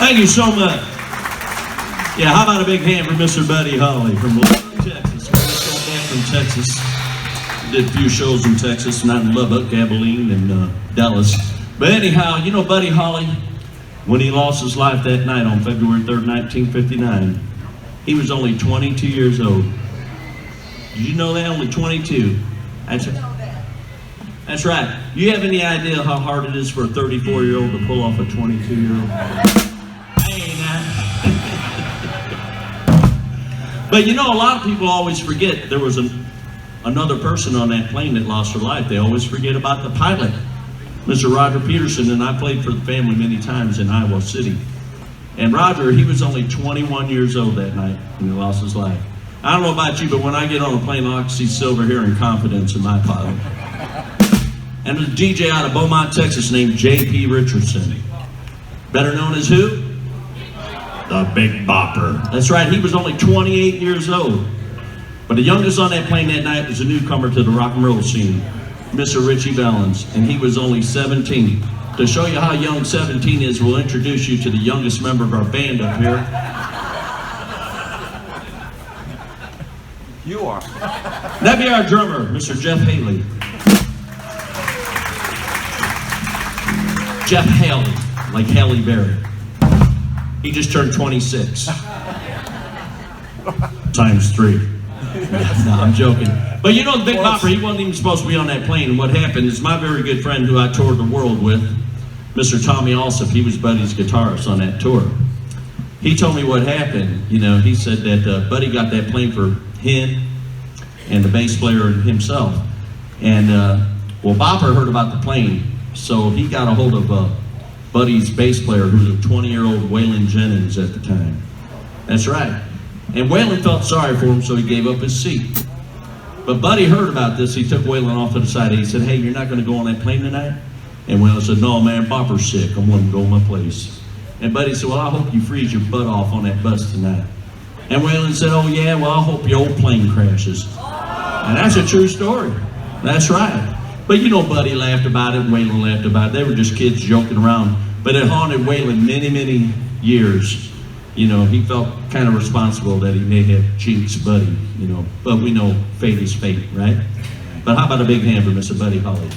Thank you so much. Yeah, how about a big hand for Mr. Buddy Halle from Texas. We're just back from Texas. Did a few shows in Texas, not in Lubbock, Abilene, and Dallas. But anyhow, you know Buddy Halle, when he lost his life that night on February 3rd, 1959, he was only 22 years old. Did you know that? Only 22. That's right. You have any idea how hard it is for a 34-year-old to pull off a 22-year-old? Hey, now. But you know, a lot of people always forget there was another person on that plane that lost her life. They always forget about the pilot, Mr. Roger Peterson, and I played for the family many times in Iowa City. And Roger, he was only 21 years old that night when he lost his life. I don't know about you, but when I get on a plane, I like to see silver hair and confidence in my pilot. And there's a DJ out of Beaumont, Texas named J.P. Richardson. Better known as who? The Big Bopper. That's right, he was only 28 years old. But the youngest on that plane that night was a newcomer to the rock and roll scene, Mr. Richie Valens, and he was only 17. To show you how young 17 is, we'll introduce you to the youngest member of our band up here. You are. That'd be our drummer, Mr. Jeff Haley. Jeff Haley, like Halle Berry. He just turned 26. Times 3. No, I'm joking. But you know, the Big Bopper, he wasn't even supposed to be on that plane. And what happened is my very good friend who I toured the world with, Mr. Tommy Alsop, he was Buddy's guitarist on that tour. He told me what happened. You know, he said that Buddy got that plane for him and the bass player and himself. And, well, Bopper heard about the plane, so he got a hold of Buddy's bass player, who was a 20-year-old Waylon Jennings at the time. That's right. And Waylon felt sorry for him, so he gave up his seat. But Buddy heard about this. He took Waylon off to the side. He said, hey, you're not going to go on that plane tonight? And Waylon said, no, man, Bopper's sick. I'm going to go to my place. And Buddy said, well, I hope you freeze your butt off on that bus tonight. And Waylon said, oh, yeah, well, I hope your old plane crashes. And that's a true story. That's right. But you know, Buddy laughed about it, and Waylon laughed about it. They were just kids joking around. But it haunted Waylon many, many years. You know, he felt kind of responsible that he may have jinxed Buddy, you know. But we know fate is fate, right? But how about a big hand for Mr. Buddy Halle?